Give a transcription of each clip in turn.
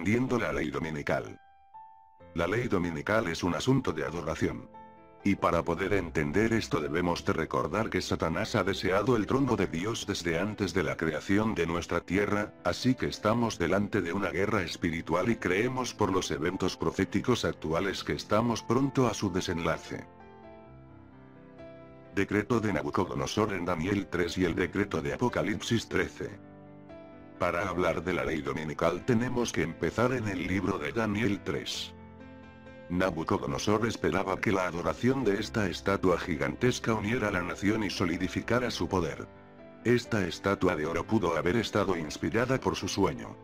Entendiendo la ley dominical. La ley dominical es un asunto de adoración. Y para poder entender esto debemos de recordar que Satanás ha deseado el trono de Dios desde antes de la creación de nuestra tierra, así que estamos delante de una guerra espiritual y creemos por los eventos proféticos actuales que estamos pronto a su desenlace. Decreto de Nabucodonosor en Daniel 3 y el decreto de Apocalipsis 13. Para hablar de la ley dominical tenemos que empezar en el libro de Daniel 3. Nabucodonosor esperaba que la adoración de esta estatua gigantesca uniera a la nación y solidificara su poder. Esta estatua de oro pudo haber estado inspirada por su sueño.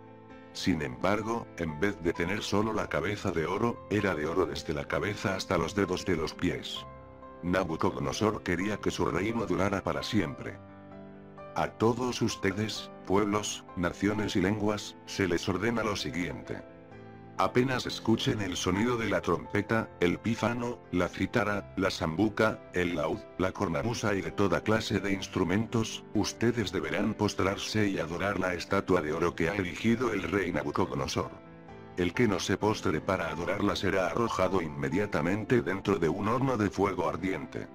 Sin embargo, en vez de tener solo la cabeza de oro, era de oro desde la cabeza hasta los dedos de los pies. Nabucodonosor quería que su reino durara para siempre. A todos ustedes, pueblos, naciones y lenguas, se les ordena lo siguiente. Apenas escuchen el sonido de la trompeta, el pífano, la cítara, la sambuca, el laúd, la cornamusa y de toda clase de instrumentos, ustedes deberán postrarse y adorar la estatua de oro que ha erigido el rey Nabucodonosor. El que no se postre para adorarla será arrojado inmediatamente dentro de un horno de fuego ardiente.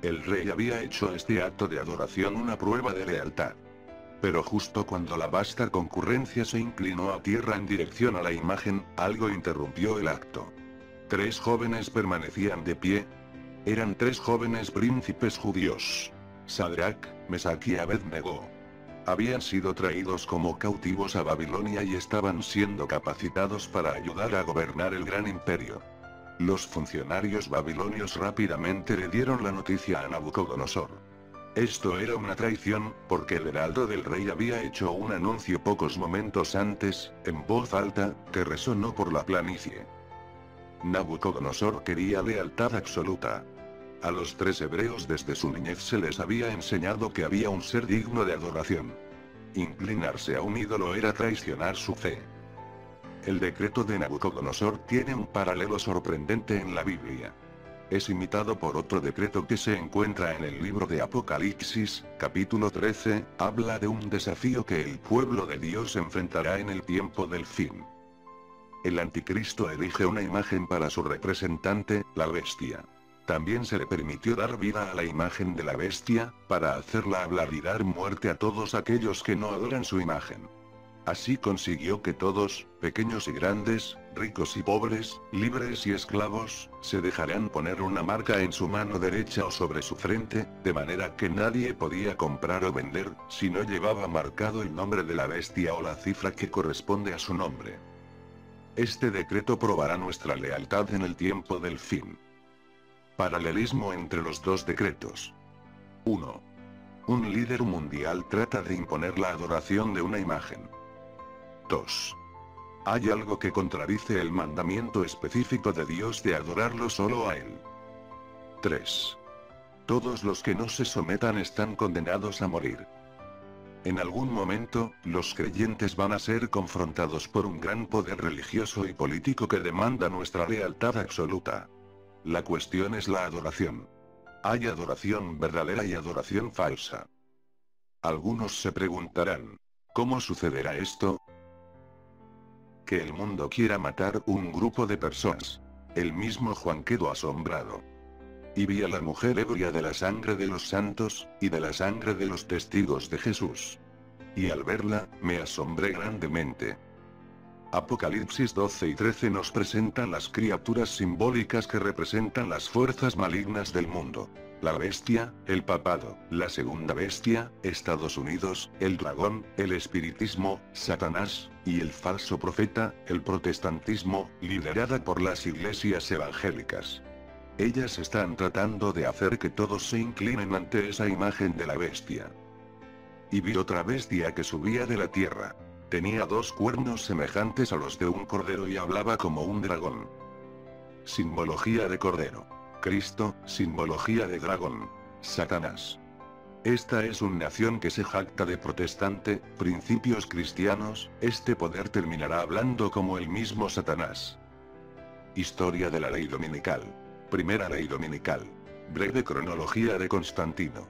El rey había hecho este acto de adoración una prueba de lealtad. Pero justo cuando la vasta concurrencia se inclinó a tierra en dirección a la imagen, algo interrumpió el acto. 3 jóvenes permanecían de pie. Eran 3 jóvenes príncipes judíos. Sadrac, Mesach y Abednego. Habían sido traídos como cautivos a Babilonia y estaban siendo capacitados para ayudar a gobernar el gran imperio. Los funcionarios babilonios rápidamente le dieron la noticia a Nabucodonosor. Esto era una traición, porque el heraldo del rey había hecho un anuncio pocos momentos antes, en voz alta, que resonó por la planicie. Nabucodonosor quería lealtad absoluta. A los 3 hebreos desde su niñez se les había enseñado que había un ser digno de adoración. Inclinarse a un ídolo era traicionar su fe. El decreto de Nabucodonosor tiene un paralelo sorprendente en la Biblia. Es imitado por otro decreto que se encuentra en el libro de Apocalipsis, capítulo 13, habla de un desafío que el pueblo de Dios enfrentará en el tiempo del fin. El anticristo elige una imagen para su representante, la bestia. También se le permitió dar vida a la imagen de la bestia, para hacerla hablar y dar muerte a todos aquellos que no adoran su imagen. Así consiguió que todos, pequeños y grandes, ricos y pobres, libres y esclavos, se dejarán poner una marca en su mano derecha o sobre su frente, de manera que nadie podía comprar o vender, si no llevaba marcado el nombre de la bestia o la cifra que corresponde a su nombre. Este decreto probará nuestra lealtad en el tiempo del fin. Paralelismo entre los 2 decretos. 1. Un líder mundial trata de imponer la adoración de una imagen. 2. Hay algo que contradice el mandamiento específico de Dios de adorarlo solo a Él. 3. Todos los que no se sometan están condenados a morir. En algún momento, los creyentes van a ser confrontados por un gran poder religioso y político que demanda nuestra lealtad absoluta. La cuestión es la adoración. Hay adoración verdadera y adoración falsa. Algunos se preguntarán, ¿cómo sucederá esto? Que el mundo quiera matar un grupo de personas. El mismo Juan quedó asombrado. Y vi a la mujer ebria de la sangre de los santos, y de la sangre de los testigos de Jesús. Y al verla, me asombré grandemente. Apocalipsis 12 y 13 nos presentan las criaturas simbólicas que representan las fuerzas malignas del mundo. La bestia, el papado, la segunda bestia, Estados Unidos, el dragón, el espiritismo, Satanás, y el falso profeta, el protestantismo, liderada por las iglesias evangélicas. Ellas están tratando de hacer que todos se inclinen ante esa imagen de la bestia. Y vi otra bestia que subía de la tierra. Tenía 2 cuernos semejantes a los de un cordero y hablaba como un dragón. Simbología de cordero. Cristo, simbología de dragón. Satanás. Esta es una nación que se jacta de protestante, principios cristianos, este poder terminará hablando como el mismo Satanás. Historia de la ley dominical. Primera ley dominical. Breve cronología de Constantino.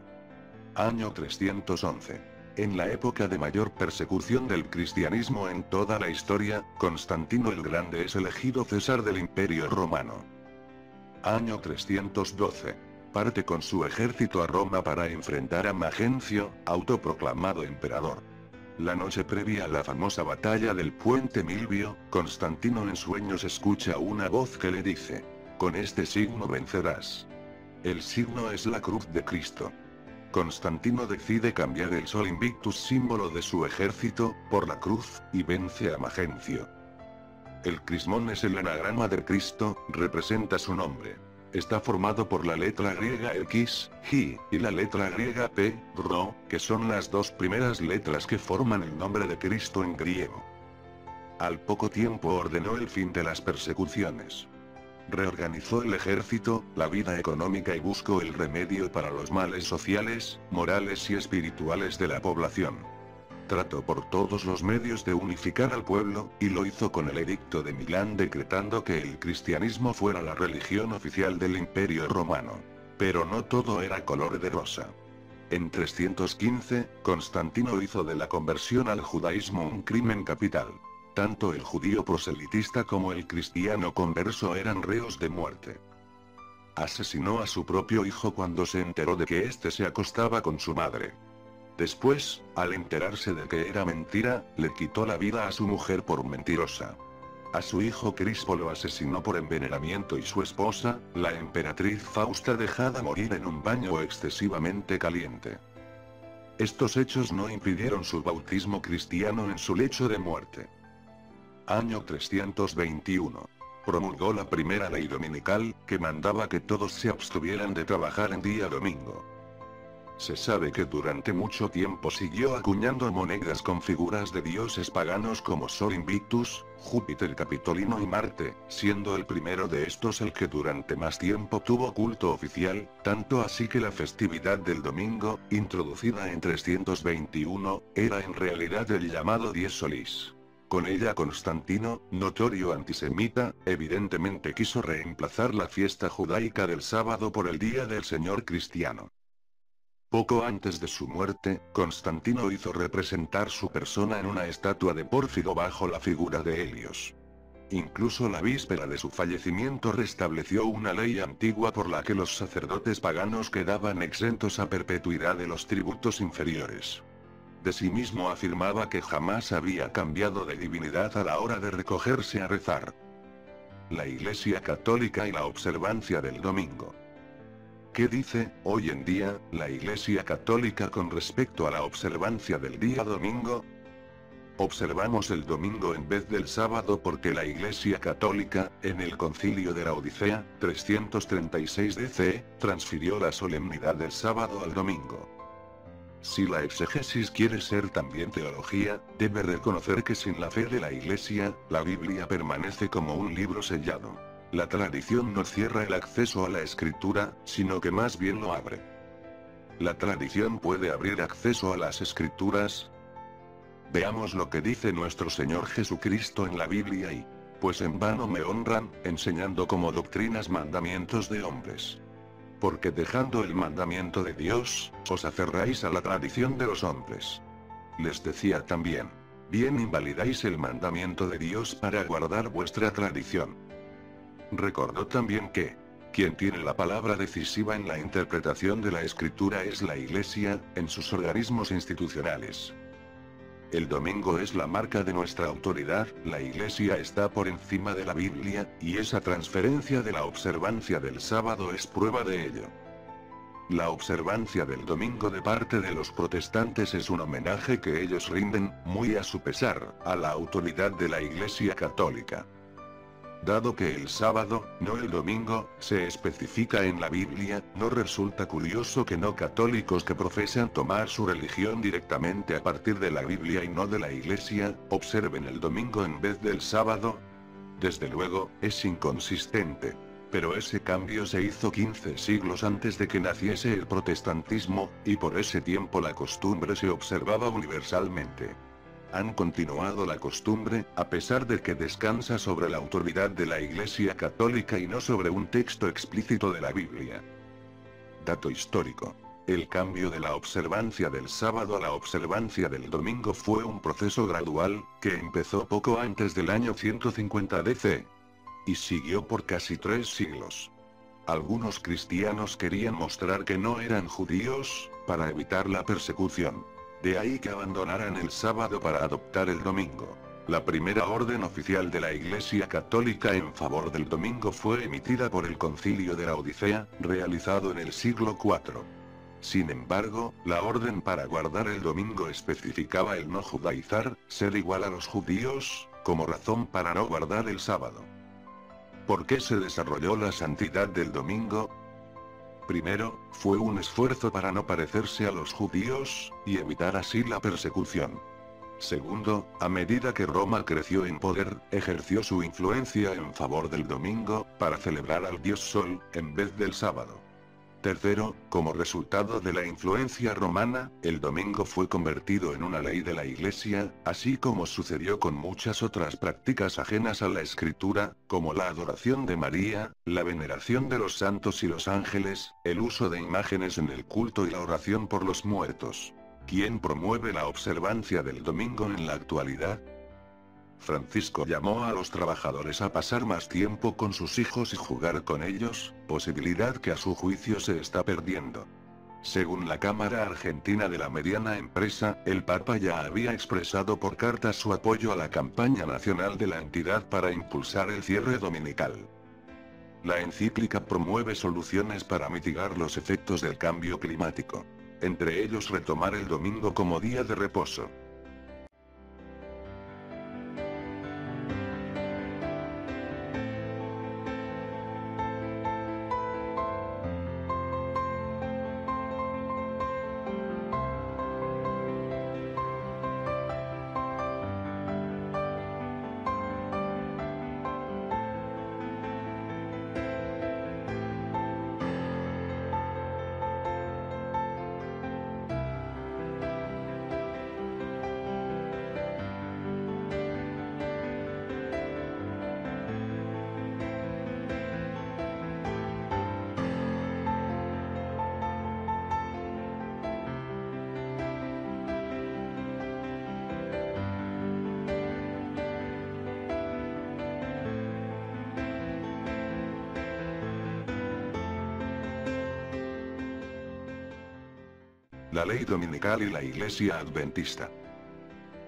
Año 311. En la época de mayor persecución del cristianismo en toda la historia, Constantino el Grande es elegido César del Imperio Romano. Año 312. Parte con su ejército a Roma para enfrentar a Magencio, autoproclamado emperador. La noche previa a la famosa batalla del puente Milvio, Constantino en sueños escucha una voz que le dice: con este signo vencerás. El signo es la cruz de Cristo. Constantino decide cambiar el sol invictus, símbolo de su ejército, por la cruz, y vence a Magencio. El crismón es el anagrama de Cristo, representa su nombre. Está formado por la letra griega X, G, y la letra griega P, Rho, que son las dos primeras letras que forman el nombre de Cristo en griego. Al poco tiempo ordenó el fin de las persecuciones. Reorganizó el ejército, la vida económica y buscó el remedio para los males sociales, morales y espirituales de la población. Trató por todos los medios de unificar al pueblo, y lo hizo con el Edicto de Milán, decretando que el cristianismo fuera la religión oficial del Imperio Romano. Pero no todo era color de rosa. En 315, Constantino hizo de la conversión al judaísmo un crimen capital. Tanto el judío proselitista como el cristiano converso eran reos de muerte. Asesinó a su propio hijo cuando se enteró de que éste se acostaba con su madre. Después, al enterarse de que era mentira, le quitó la vida a su mujer por mentirosa. A su hijo Crispo lo asesinó por envenenamiento y su esposa, la emperatriz Fausta, dejada morir en un baño excesivamente caliente. Estos hechos no impidieron su bautismo cristiano en su lecho de muerte. Año 321. Promulgó la primera ley dominical, que mandaba que todos se abstuvieran de trabajar en día domingo. Se sabe que durante mucho tiempo siguió acuñando monedas con figuras de dioses paganos como Sol Invictus, Júpiter Capitolino y Marte, siendo el primero de estos el que durante más tiempo tuvo culto oficial, tanto así que la festividad del domingo, introducida en 321, era en realidad el llamado Dies Solis. Con ella Constantino, notorio antisemita, evidentemente quiso reemplazar la fiesta judaica del sábado por el Día del Señor cristiano. Poco antes de su muerte, Constantino hizo representar su persona en una estatua de pórfido bajo la figura de Helios. Incluso la víspera de su fallecimiento restableció una ley antigua por la que los sacerdotes paganos quedaban exentos a perpetuidad de los tributos inferiores. De sí mismo afirmaba que jamás había cambiado de divinidad a la hora de recogerse a rezar. La Iglesia Católica y la observancia del domingo. ¿Qué dice, hoy en día, la Iglesia Católica con respecto a la observancia del día domingo? Observamos el domingo en vez del sábado porque la Iglesia Católica, en el Concilio de la Odisea, 336 DC, transfirió la solemnidad del sábado al domingo. Si la exégesis quiere ser también teología, debe reconocer que sin la fe de la Iglesia, la Biblia permanece como un libro sellado. La tradición no cierra el acceso a la Escritura, sino que más bien lo abre. ¿La tradición puede abrir acceso a las Escrituras? Veamos lo que dice nuestro Señor Jesucristo en la Biblia y: pues en vano me honran, enseñando como doctrinas mandamientos de hombres. Porque dejando el mandamiento de Dios, os aferráis a la tradición de los hombres. Les decía también: bien invalidáis el mandamiento de Dios para guardar vuestra tradición. Recordó también que quien tiene la palabra decisiva en la interpretación de la Escritura es la Iglesia, en sus organismos institucionales. El domingo es la marca de nuestra autoridad, la Iglesia está por encima de la Biblia, y esa transferencia de la observancia del sábado es prueba de ello. La observancia del domingo de parte de los protestantes es un homenaje que ellos rinden, muy a su pesar, a la autoridad de la Iglesia Católica. Dado que el sábado, no el domingo, se especifica en la Biblia, ¿no resulta curioso que no católicos que profesan tomar su religión directamente a partir de la Biblia y no de la Iglesia, observen el domingo en vez del sábado? Desde luego, es inconsistente. Pero ese cambio se hizo 15 siglos antes de que naciese el protestantismo, y por ese tiempo la costumbre se observaba universalmente. Han continuado la costumbre, a pesar de que descansa sobre la autoridad de la Iglesia Católica y no sobre un texto explícito de la Biblia. Dato histórico. El cambio de la observancia del sábado a la observancia del domingo fue un proceso gradual, que empezó poco antes del año 150 DC. Y siguió por casi 3 siglos. Algunos cristianos querían mostrar que no eran judíos, para evitar la persecución. De ahí que abandonaran el sábado para adoptar el domingo. La primera orden oficial de la Iglesia Católica en favor del domingo fue emitida por el Concilio de la Odisea, realizado en el siglo IV. Sin embargo, la orden para guardar el domingo especificaba el no judaizar, ser igual a los judíos, como razón para no guardar el sábado. ¿Por qué se desarrolló la santidad del domingo? Primero, fue un esfuerzo para no parecerse a los judíos, y evitar así la persecución. Segundo, a medida que Roma creció en poder, ejerció su influencia en favor del domingo, para celebrar al dios Sol, en vez del sábado. Tercero, como resultado de la influencia romana, el domingo fue convertido en una ley de la Iglesia, así como sucedió con muchas otras prácticas ajenas a la Escritura, como la adoración de María, la veneración de los santos y los ángeles, el uso de imágenes en el culto y la oración por los muertos. ¿Quién promueve la observancia del domingo en la actualidad? Francisco llamó a los trabajadores a pasar más tiempo con sus hijos y jugar con ellos, posibilidad que a su juicio se está perdiendo. Según la Cámara Argentina de la Mediana Empresa, el Papa ya había expresado por carta su apoyo a la campaña nacional de la entidad para impulsar el cierre dominical. La encíclica promueve soluciones para mitigar los efectos del cambio climático. Entre ellos retomar el domingo como día de reposo. La ley dominical y la Iglesia Adventista.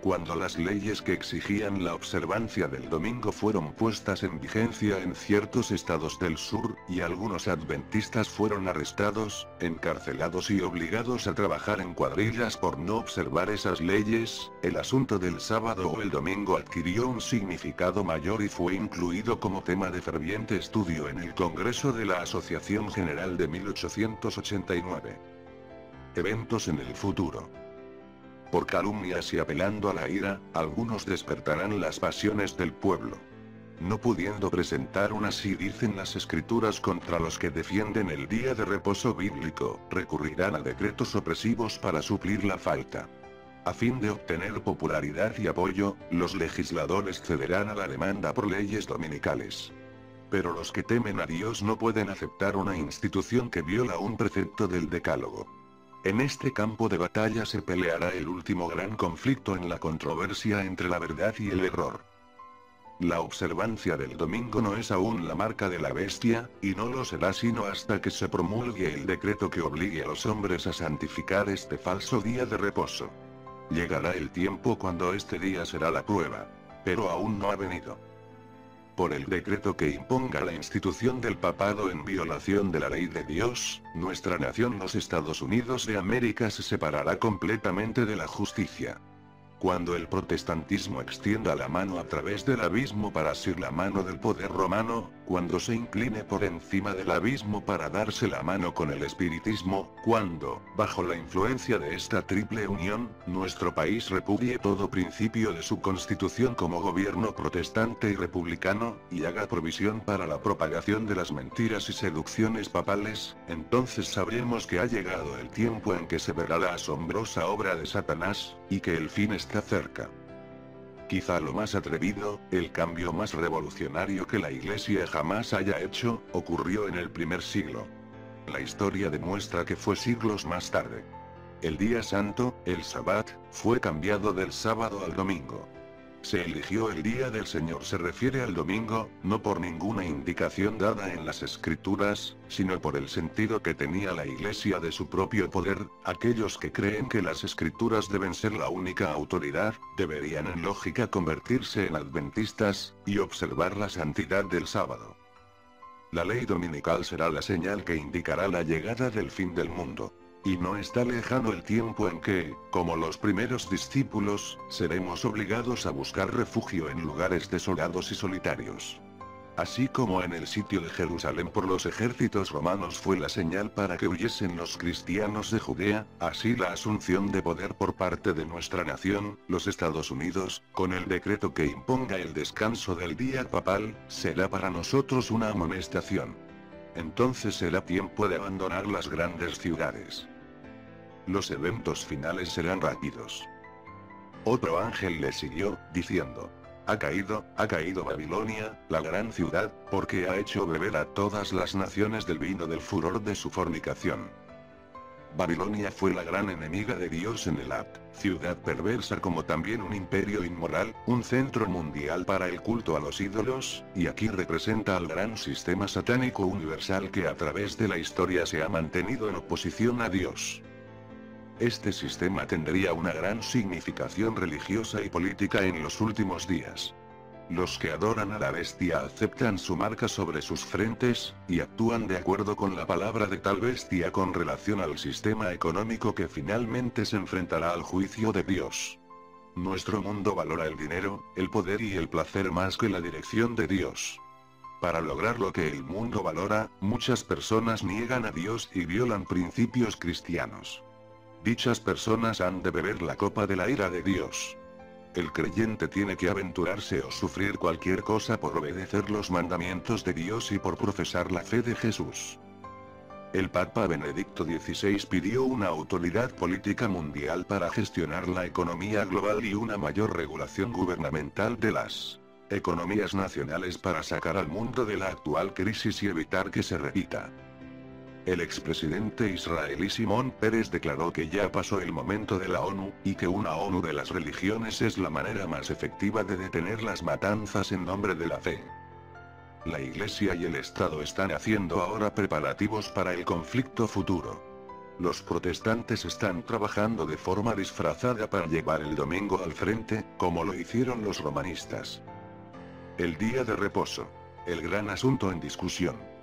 Cuando las leyes que exigían la observancia del domingo fueron puestas en vigencia en ciertos estados del sur, y algunos adventistas fueron arrestados, encarcelados y obligados a trabajar en cuadrillas por no observar esas leyes, el asunto del sábado o el domingo adquirió un significado mayor y fue incluido como tema de ferviente estudio en el Congreso de la Asociación General de 1889. Eventos en el futuro. Por calumnias y apelando a la ira, algunos despertarán las pasiones del pueblo. No pudiendo presentar un así dicen las escrituras contra los que defienden el día de reposo bíblico, recurrirán a decretos opresivos para suplir la falta. A fin de obtener popularidad y apoyo, los legisladores cederán a la demanda por leyes dominicales. Pero los que temen a Dios no pueden aceptar una institución que viola un precepto del Decálogo. En este campo de batalla se peleará el último gran conflicto en la controversia entre la verdad y el error. La observancia del domingo no es aún la marca de la bestia, y no lo será sino hasta que se promulgue el decreto que obligue a los hombres a santificar este falso día de reposo. Llegará el tiempo cuando este día será la prueba. Pero aún no ha venido. Por el decreto que imponga la institución del papado en violación de la ley de Dios, nuestra nación, los Estados Unidos de América, se separará completamente de la justicia. Cuando el protestantismo extienda la mano a través del abismo para asir la mano del poder romano, cuando se incline por encima del abismo para darse la mano con el espiritismo, cuando, bajo la influencia de esta triple unión, nuestro país repudie todo principio de su constitución como gobierno protestante y republicano, y haga provisión para la propagación de las mentiras y seducciones papales, entonces sabremos que ha llegado el tiempo en que se verá la asombrosa obra de Satanás, y que el fin está cerca. Quizá lo más atrevido, el cambio más revolucionario que la Iglesia jamás haya hecho, ocurrió en el primer siglo. La historia demuestra que fue siglos más tarde. El día santo, el Sabbat, fue cambiado del sábado al domingo. Se eligió el día del Señor se refiere al domingo, no por ninguna indicación dada en las escrituras, sino por el sentido que tenía la Iglesia de su propio poder. Aquellos que creen que las escrituras deben ser la única autoridad, deberían en lógica convertirse en adventistas, y observar la santidad del sábado. La ley dominical será la señal que indicará la llegada del fin del mundo. Y no está lejano el tiempo en que, como los primeros discípulos, seremos obligados a buscar refugio en lugares desolados y solitarios. Así como en el sitio de Jerusalén por los ejércitos romanos fue la señal para que huyesen los cristianos de Judea, así la asunción de poder por parte de nuestra nación, los Estados Unidos, con el decreto que imponga el descanso del día papal, será para nosotros una amonestación. Entonces será tiempo de abandonar las grandes ciudades. Los eventos finales serán rápidos. Otro ángel le siguió, diciendo: ha caído Babilonia, la gran ciudad, porque ha hecho beber a todas las naciones del vino del furor de su fornicación. Babilonia fue la gran enemiga de Dios en el ciudad perversa, como también un imperio inmoral, un centro mundial para el culto a los ídolos, y aquí representa al gran sistema satánico universal que a través de la historia se ha mantenido en oposición a Dios. Este sistema tendría una gran significación religiosa y política en los últimos días. Los que adoran a la bestia aceptan su marca sobre sus frentes, y actúan de acuerdo con la palabra de tal bestia con relación al sistema económico que finalmente se enfrentará al juicio de Dios. Nuestro mundo valora el dinero, el poder y el placer más que la dirección de Dios. Para lograr lo que el mundo valora, muchas personas niegan a Dios y violan principios cristianos. Dichas personas han de beber la copa de la ira de Dios. El creyente tiene que aventurarse o sufrir cualquier cosa por obedecer los mandamientos de Dios y por profesar la fe de Jesús. El Papa Benedicto XVI pidió una autoridad política mundial para gestionar la economía global y una mayor regulación gubernamental de las economías nacionales para sacar al mundo de la actual crisis y evitar que se repita. El expresidente israelí Simón Peres declaró que ya pasó el momento de la ONU, y que una ONU de las religiones es la manera más efectiva de detener las matanzas en nombre de la fe. La Iglesia y el Estado están haciendo ahora preparativos para el conflicto futuro. Los protestantes están trabajando de forma disfrazada para llevar el domingo al frente, como lo hicieron los romanistas. El día de reposo. El gran asunto en discusión.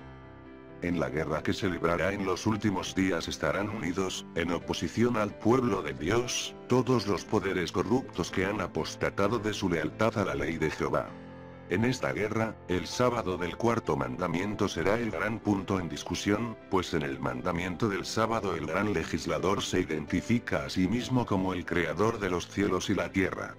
En la guerra que se librará en los últimos días estarán unidos, en oposición al pueblo de Dios, todos los poderes corruptos que han apostatado de su lealtad a la ley de Jehová. En esta guerra, el sábado del cuarto mandamiento será el gran punto en discusión, pues en el mandamiento del sábado el gran legislador se identifica a sí mismo como el creador de los cielos y la tierra.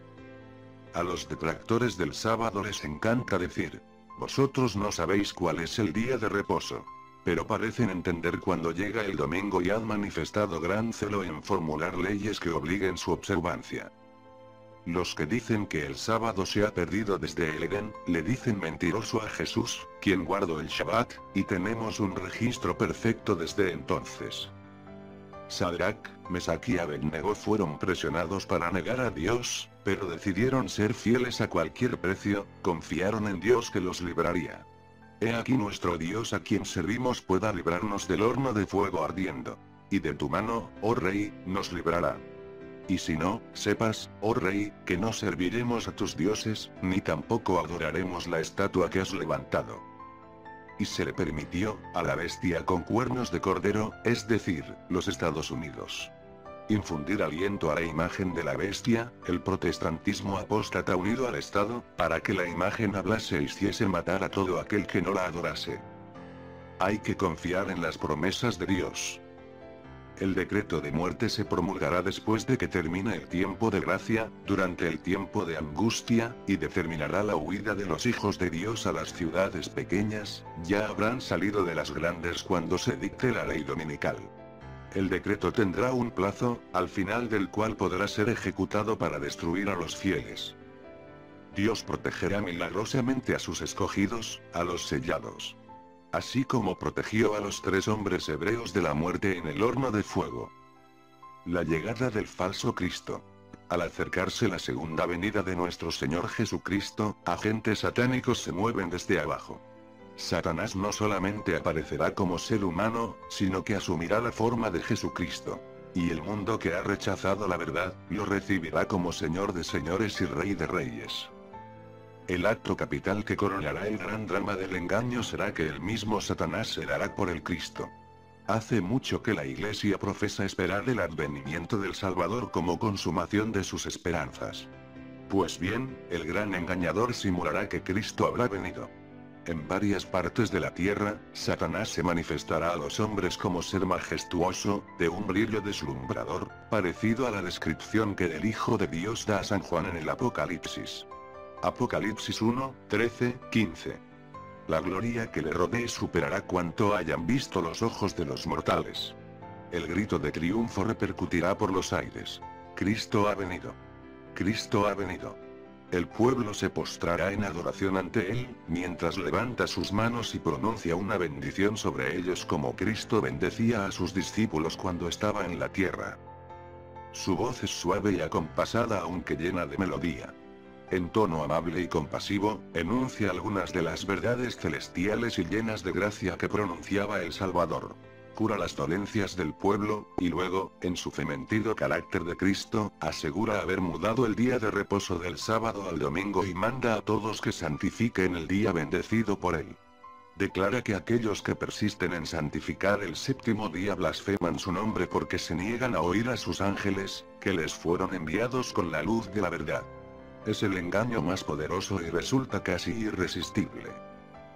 A los detractores del sábado les encanta decir: vosotros no sabéis cuál es el día de reposo. Pero parecen entender cuando llega el domingo y han manifestado gran celo en formular leyes que obliguen su observancia. Los que dicen que el sábado se ha perdido desde el Edén, le dicen mentiroso a Jesús, quien guardó el Shabbat, y tenemos un registro perfecto desde entonces. Sadrach, Mesach y Abednego fueron presionados para negar a Dios, pero decidieron ser fieles a cualquier precio, confiaron en Dios que los libraría. He aquí nuestro Dios a quien servimos pueda librarnos del horno de fuego ardiendo. Y de tu mano, oh rey, nos librará. Y si no, sepas, oh rey, que no serviremos a tus dioses, ni tampoco adoraremos la estatua que has levantado. Y se le permitió, a la bestia con cuernos de cordero, es decir, los Estados Unidos, infundir aliento a la imagen de la bestia, el protestantismo apóstata unido al Estado, para que la imagen hablase e hiciese matar a todo aquel que no la adorase. Hay que confiar en las promesas de Dios. El decreto de muerte se promulgará después de que termine el tiempo de gracia, durante el tiempo de angustia, y determinará la huida de los hijos de Dios a las ciudades pequeñas, ya habrán salido de las grandes cuando se dicte la ley dominical. El decreto tendrá un plazo, al final del cual podrá ser ejecutado para destruir a los fieles. Dios protegerá milagrosamente a sus escogidos, a los sellados. así como protegió a los 3 hombres hebreos de la muerte en el horno de fuego. La llegada del falso Cristo. Al acercarse la segunda venida de nuestro Señor Jesucristo, agentes satánicos se mueven desde abajo. Satanás no solamente aparecerá como ser humano, sino que asumirá la forma de Jesucristo. Y el mundo que ha rechazado la verdad, lo recibirá como Señor de señores y Rey de reyes. El acto capital que coronará el gran drama del engaño será que el mismo Satanás se dará por el Cristo. Hace mucho que la Iglesia profesa esperar el advenimiento del Salvador como consumación de sus esperanzas. Pues bien, el gran engañador simulará que Cristo habrá venido. En varias partes de la tierra, Satanás se manifestará a los hombres como ser majestuoso, de un brillo deslumbrador, parecido a la descripción que el Hijo de Dios da a San Juan en el Apocalipsis. Apocalipsis 1, 13, 15. La gloria que le rodee superará cuanto hayan visto los ojos de los mortales. El grito de triunfo repercutirá por los aires. Cristo ha venido. Cristo ha venido. El pueblo se postrará en adoración ante él, mientras levanta sus manos y pronuncia una bendición sobre ellos como Cristo bendecía a sus discípulos cuando estaba en la tierra. Su voz es suave y acompasada aunque llena de melodía. En tono amable y compasivo, enuncia algunas de las verdades celestiales y llenas de gracia que pronunciaba el Salvador. Cura las dolencias del pueblo, y luego, en su fementido carácter de Cristo, asegura haber mudado el día de reposo del sábado al domingo y manda a todos que santifiquen el día bendecido por él. Declara que aquellos que persisten en santificar el séptimo día blasfeman su nombre porque se niegan a oír a sus ángeles, que les fueron enviados con la luz de la verdad. Es el engaño más poderoso y resulta casi irresistible.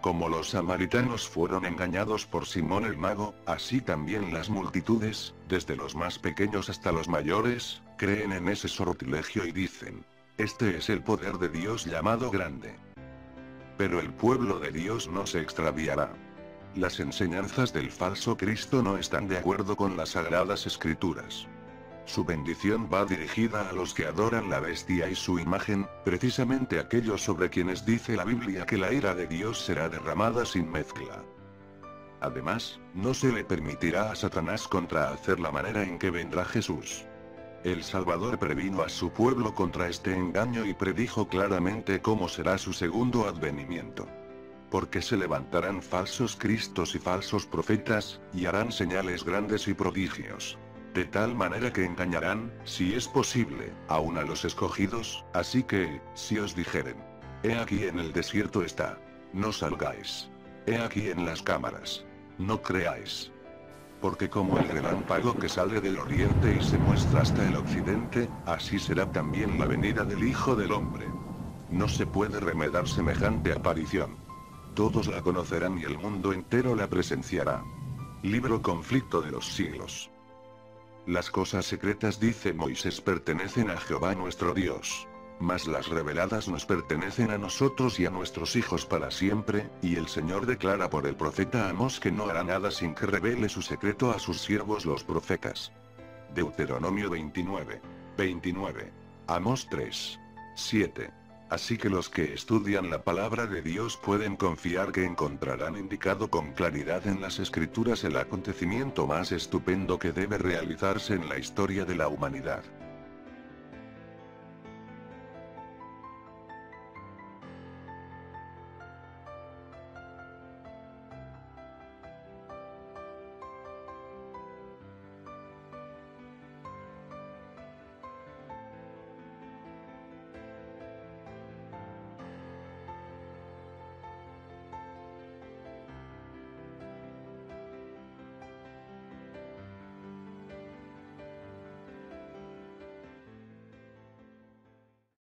Como los samaritanos fueron engañados por Simón el mago, así también las multitudes, desde los más pequeños hasta los mayores, creen en ese sortilegio y dicen: este es el poder de Dios llamado grande. Pero el pueblo de Dios no se extraviará. Las enseñanzas del falso Cristo no están de acuerdo con las sagradas escrituras. Su bendición va dirigida a los que adoran la bestia y su imagen, precisamente aquellos sobre quienes dice la Biblia que la ira de Dios será derramada sin mezcla. Además, no se le permitirá a Satanás contrahacer la manera en que vendrá Jesús. El Salvador previno a su pueblo contra este engaño y predijo claramente cómo será su segundo advenimiento. Porque se levantarán falsos cristos y falsos profetas, y harán señales grandes y prodigios. De tal manera que engañarán, si es posible, aún a los escogidos, así que, si os dijeren: he aquí en el desierto está, no salgáis. He aquí en las cámaras, no creáis. Porque como el relámpago que sale del oriente y se muestra hasta el occidente, así será también la venida del Hijo del Hombre. No se puede remedar semejante aparición. Todos la conocerán y el mundo entero la presenciará. Libro Conflicto de los siglos. Las cosas secretas, dice Moisés, pertenecen a Jehová nuestro Dios. Mas las reveladas nos pertenecen a nosotros y a nuestros hijos para siempre, y el Señor declara por el profeta Amós que no hará nada sin que revele su secreto a sus siervos los profetas. Deuteronomio 29. 29. Amós 3. 7. Así que los que estudian la palabra de Dios pueden confiar que encontrarán indicado con claridad en las Escrituras el acontecimiento más estupendo que debe realizarse en la historia de la humanidad.